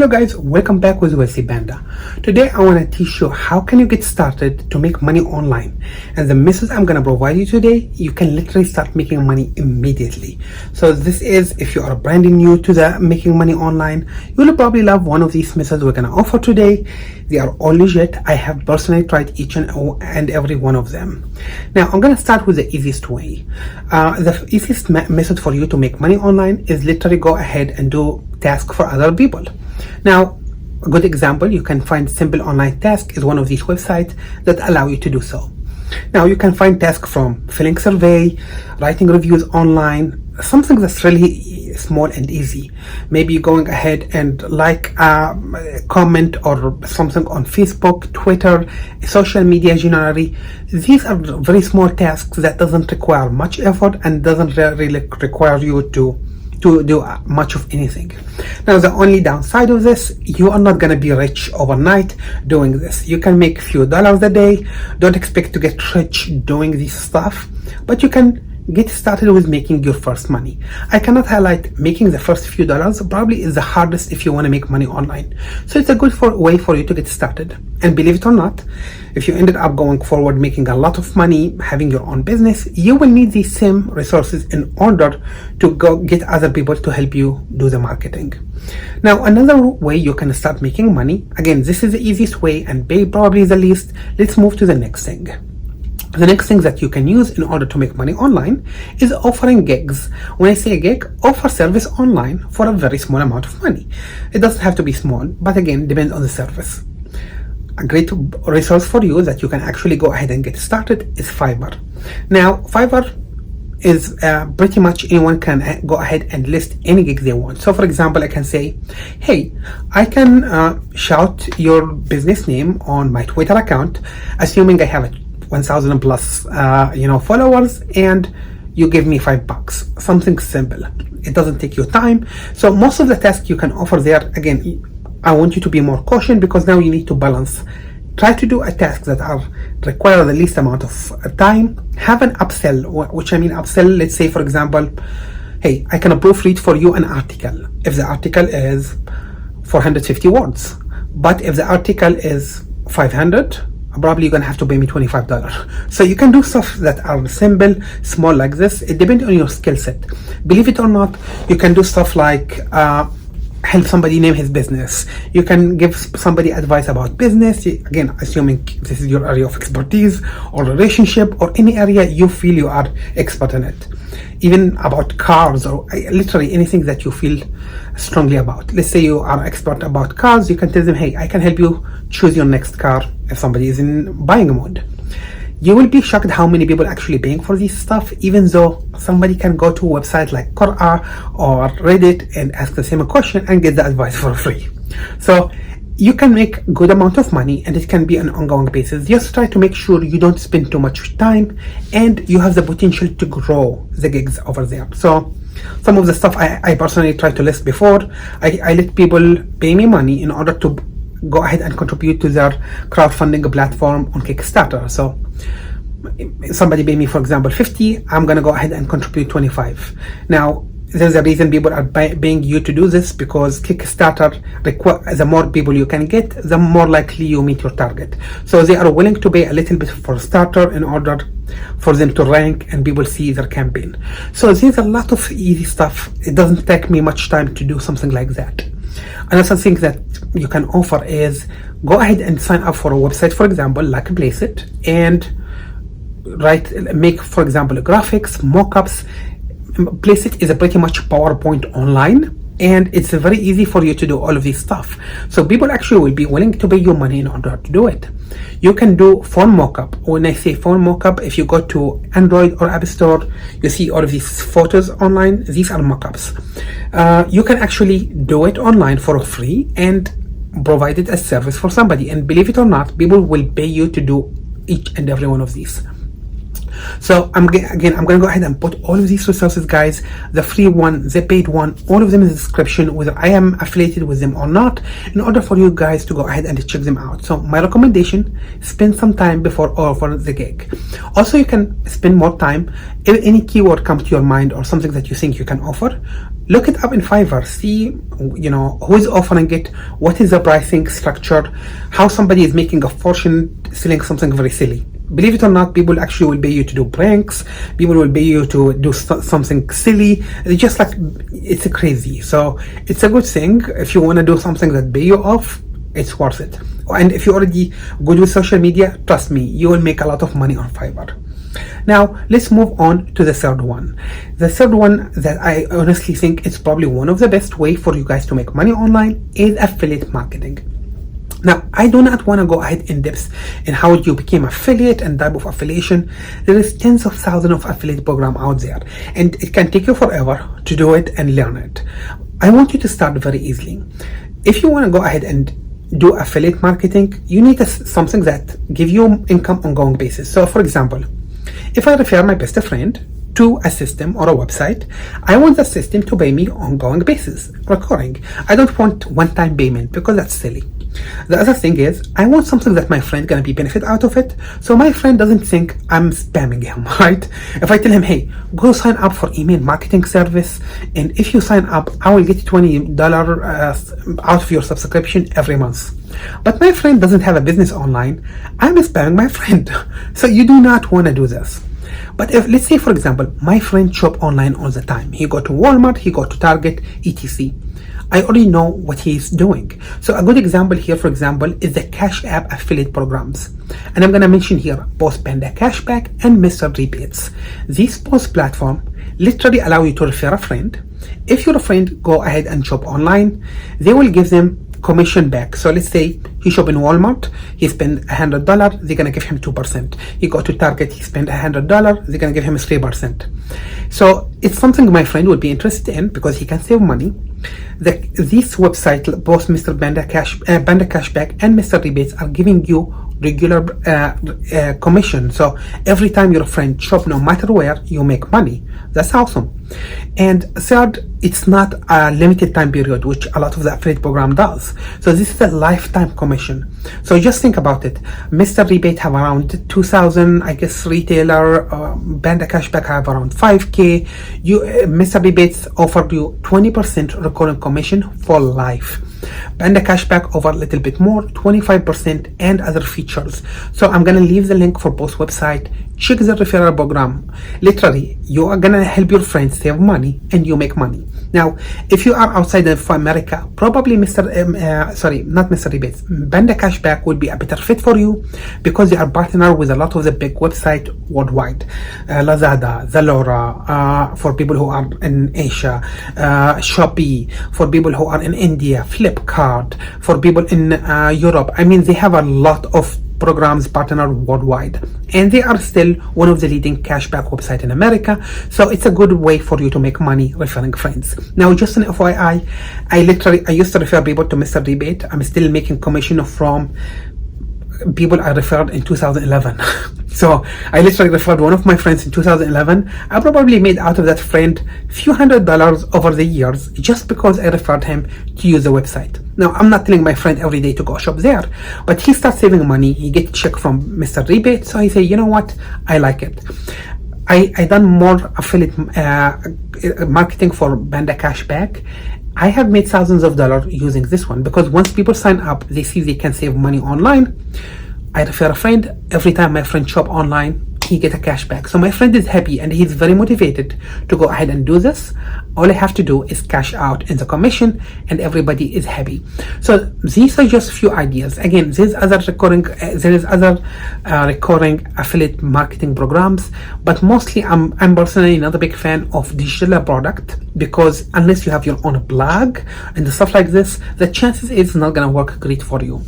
Hello guys, welcome back with Wesley Banda. Today I want to teach you how can you get started to make money online. And the method I'm going to provide you today, you can literally start making money immediately. So this is, if you are brand new to the making money online, you will probably love one of these methods we're going to offer today. They are all legit. I have personally tried each and every one of them. Now I'm going to start with the easiest way. The easiest method for you to make money online is literally go ahead and do tasks for other people. Now, a good example, you can find Simple Online Task is one of these websites that allow you to do so. Now, you can find tasks from filling survey, writing reviews online, something that's really small and easy. Maybe going ahead and like a comment or something on Facebook, Twitter, social media generally. These are very small tasks that doesn't require much effort and doesn't really require you to do much of anything. Now the only downside of this, you are not going to be rich overnight doing this. You can make a few dollars a day. Don't expect to get rich doing this stuff, but you can get started with making your first money. I cannot highlight making the first few dollars probably is the hardest if you want to make money online. So it's a good way for you to get started. And believe it or not, if you ended up going forward making a lot of money, having your own business, you will need these same resources in order to go get other people to help you do the marketing. Now, another way you can start making money, again, this is the easiest way and probably the least. Let's move to the next thing. The next thing that you can use in order to make money online is offering gigs. When I say a gig, offer service online for a very small amount of money. It doesn't have to be small, but again, depends on the service. A great resource for you that you can actually go ahead and get started is Fiverr. Now, Fiverr is pretty much anyone can go ahead and list any gig they want. So for example, I can say, hey, I can shout your business name on my Twitter account, assuming I have a 1,000 plus followers, and you give me $5. Something simple. It doesn't take you time. So most of the tasks you can offer there, again, I want you to be more cautious because now you need to balance. Try to do a task that require the least amount of time. Have an upsell, which I mean upsell. Let's say, for example, hey, I can proofread for you an article. If the article is 450 words, but if the article is 500, probably you're gonna have to pay me $25. So you can do stuff that are simple, small like this. It depends on your skill set. Believe it or not, you can do stuff like help somebody name his business. You can give somebody advice about business, again, assuming this is your area of expertise or relationship or any area you feel you are expert in it. Even about cars or literally anything that you feel strongly about. Let's say you are expert about cars, you can tell them, hey, I can help you choose your next car if somebody is in buying mode. You will be shocked how many people are actually paying for this stuff, even though somebody can go to a website like Quora or Reddit and ask the same question and get the advice for free. So you can make a good amount of money and it can be an ongoing basis. Just try to make sure you don't spend too much time and you have the potential to grow the gigs over there. So some of the stuff I personally try to list before, I let people pay me money in order to go ahead and contribute to their crowdfunding platform on Kickstarter. So somebody pay me, for example, 50, I'm gonna go ahead and contribute 25. Now, there's a reason people are paying you to do this, because Kickstarter the more people you can get, the more likely you meet your target. So they are willing to pay a little bit for starter in order for them to rank and people see their campaign. So there's a lot of easy stuff. It doesn't take me much time to do something like that. Another thing that you can offer is go ahead and sign up for a website, for example, like Placeit, and make, for example, graphics, mockups. Placeit is a pretty much PowerPoint online, and it's very easy for you to do all of this stuff. So people actually will be willing to pay you money in order to do it. You can do phone mockup. When I say phone mockup, if you go to Android or App Store, you see all of these photos online. These are mockups. You can actually do it online for free and provide it as service for somebody. And believe it or not, people will pay you to do each and every one of these. So I'm gonna go ahead and put all of these resources, guys, the free one, the paid one, all of them in the description, whether I am affiliated with them or not, in order for you guys to go ahead and check them out. So my recommendation, spend some time before offer the gig. Also, you can spend more time. If any keyword comes to your mind or something that you think you can offer, look it up in Fiverr, see who is offering it, what is the pricing structure, how somebody is making a fortune selling something very silly. Believe it or not, people actually will pay you to do pranks, people will pay you to do something silly. It's just like, it's crazy. So it's a good thing. If you want to do something that pay you off, it's worth it. And if you're already good with social media, trust me, you will make a lot of money on Fiverr. Now let's move on to the third one. The third one that I honestly think is probably one of the best way for you guys to make money online is affiliate marketing. Now, I do not want to go ahead in depth in how you became affiliate and type of affiliation. There is tens of thousands of affiliate program out there, and it can take you forever to do it and learn it. I want you to start very easily. If you want to go ahead and do affiliate marketing, you need something that give you income on ongoing basis. So for example, if I refer my best friend to a system or a website, I want the system to pay me on ongoing basis, recurring. I don't want one-time payment because that's silly. The other thing is, I want something that my friend gonna be benefit out of it, so my friend doesn't think I'm spamming him, right? If I tell him, hey, go sign up for email marketing service, and if you sign up, I will get $20 out of your subscription every month. But my friend doesn't have a business online, I'm spamming my friend. So you do not want to do this. But if, let's say for example, my friend shop online all the time, he go to Walmart, he go to Target, etc. I already know what he's doing. So a good example here, for example, is the Cash App affiliate programs. And I'm gonna mention here both Panda Cashback and Mr. Rebates. These both platforms literally allow you to refer a friend. If your friend go ahead and shop online, they will give them commission back. So let's say he shop in Walmart, he spend $100, they're gonna give him 2%. He go to Target, he spend $100, they're gonna give him 3%. So it's something my friend would be interested in because he can save money. This website, both Mr. Panda Cashback and Mr. Rebates, are giving you regular commission. So every time your friend shop, no matter where, you make money. That's awesome. And third, it's not a limited time period, which a lot of the affiliate program does. So this is a lifetime commission. So just think about it. Mr. Rebate have around 2,000, I guess, retailer. Panda Cashback have around 5K. Mr. Rebates offered you 20% recurring commission for life. Panda Cashback over a little bit more, 25%, and other features. So I'm gonna leave the link for both websites. Check the referral program. Literally, you are gonna help your friends save money and you make money. Now, if you are outside of America, probably not Mr. Rebates, Panda Cashback would be a better fit for you because they are partner with a lot of the big websites worldwide. Lazada, Zalora, for people who are in Asia, Shopee, for people who are in India, Flipkart, for people in Europe. I mean, they have a lot of programs partner worldwide, and they are still one of the leading cashback website in America. So it's a good way for you to make money referring friends. Now, just an FYI, I used to refer people to Mr. Rebate. I'm still making commission from people I referred in 2011. So I literally referred one of my friends in 2011. I probably made out of that friend few $100s over the years just because I referred him to use the website. Now, I'm not telling my friend every day to go shop there, but he starts saving money. He gets a check from Mr. Rebate, so I say, you know what, I like it. I done more affiliate marketing for Panda Cashback. I have made thousands of dollars using this one because once people sign up, they see they can save money online. I refer a friend. Every time my friend shop online, he get a cashback. So my friend is happy and he's very motivated to go ahead and do this. All I have to do is cash out in the commission and everybody is happy. So these are just few ideas. Again, there is other recurring affiliate marketing programs, but mostly I'm personally not a big fan of digital product because unless you have your own blog and stuff like this, the chances is not gonna work great for you.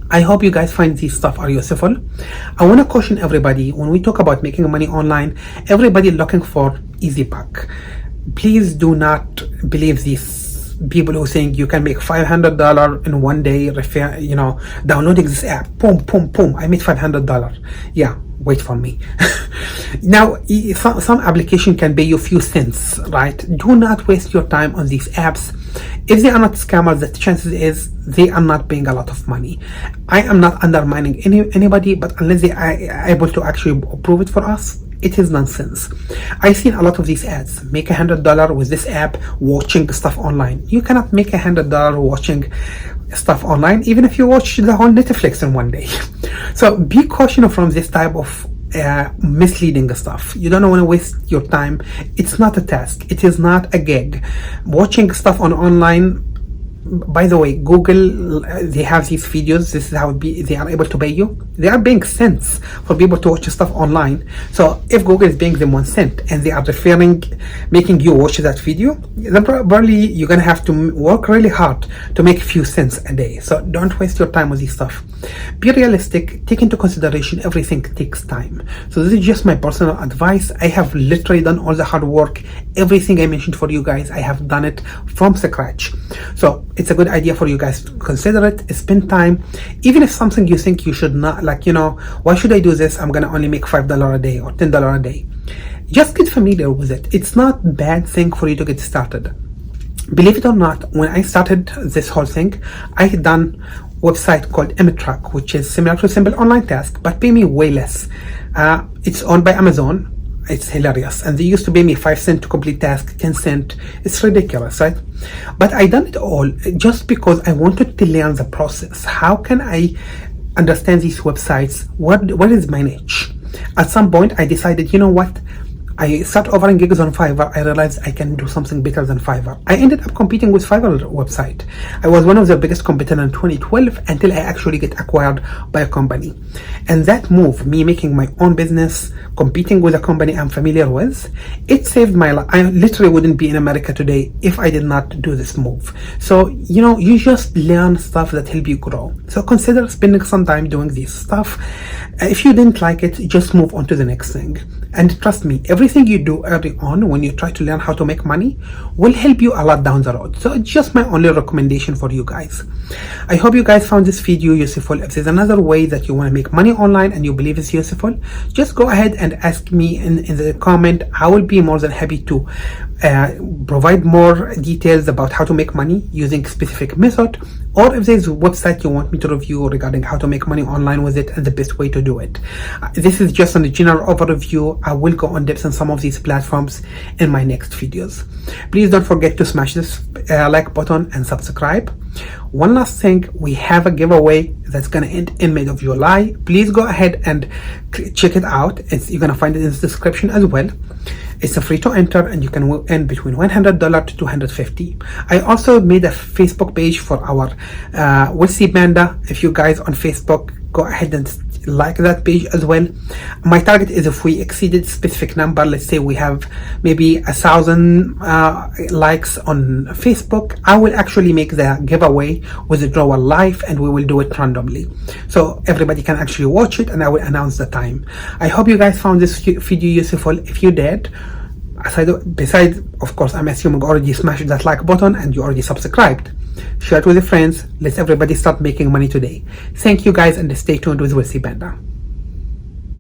I hope you guys find this stuff are useful. I want to caution everybody, when we talk about making money online, everybody looking for easy buck. Please do not believe these people who think you can make $500 in one day, downloading this app, boom, boom, boom, I made $500. Yeah, wait for me. Now, some application can pay you a few cents, right? Do not waste your time on these apps. If they are not scammers, the chances is they are not paying a lot of money. I am not undermining anybody, but unless they are able to actually prove it for us, it is nonsense. I've seen a lot of these ads. Make $100 with this app watching stuff online. You cannot make $100 watching stuff online, even if you watch the whole Netflix in one day. So be cautious from this type of misleading stuff. You don't want to waste your time. It's not a task. It is not a gig. Watching stuff on online. By the way, Google, they have these videos. This is how they are able to pay you. They are paying cents for people to watch stuff online. So if Google is paying them 1 cent and they are making you watch that video, then probably you're gonna have to work really hard to make a few cents a day. So don't waste your time with this stuff. Be realistic. Take into consideration everything takes time. So this is just my personal advice. I have literally done all the hard work. Everything I mentioned for you guys, I have done it from scratch. So it's a good idea for you guys to consider it. Spend time, even if something you think you should not, like, why should I do this? I'm gonna only make $5 a day or $10 a day. Just get familiar with it. It's not a bad thing for you to get started. Believe it or not, when I started this whole thing, I had done website called Emitrack, which is similar to Simple Online Task, but pay me way less. It's owned by Amazon. It's hilarious, and they used to pay me 5 cents to complete task, 10 cents. It's ridiculous, right? But I done it all just because I wanted to learn the process. How can I understand these websites? What is my niche? At some point I decided, you know what, I started offering gigs on Fiverr. I realized I can do something better than Fiverr. I ended up competing with Fiverr website. I was one of the biggest competitors in 2012 until I actually get acquired by a company. And that move, me making my own business, competing with a company I'm familiar with, it saved my life. I literally wouldn't be in America today if I did not do this move. So, you just learn stuff that help you grow. So consider spending some time doing this stuff. If you didn't like it, just move on to the next thing. And trust me, everything you do early on when you try to learn how to make money will help you a lot down the road. So it's just my only recommendation for you guys. I hope you guys found this video useful. If there's another way that you want to make money online and you believe it's useful, just go ahead and ask me in the comment. I will be more than happy to provide more details about how to make money using specific method, or if there's a website you want me to review regarding how to make money online with it and the best way to do it. This is just a general overview. I will go on depth on some of these platforms in my next videos. Please don't forget to smash this like button and subscribe. One last thing, we have a giveaway that's gonna end in mid of July. Please go ahead and check it out. You're gonna find it in the description as well. It's a free to enter, and you can earn between $100 to $250. I also made a Facebook page for our Wealthy Panda. If you guys on Facebook, go ahead and like that page as well. My target is, if we exceeded specific number, let's say we have maybe 1,000 likes on Facebook, I will actually make the giveaway with the drawer live, and we will do it randomly, so everybody can actually watch it, and I will announce the time. I hope you guys found this video useful. If you did, besides, of course, I'm assuming you already smashed that like button and you already subscribed. Share it with your friends. Let's everybody start making money today. Thank you guys, and stay tuned with Wealthy Panda.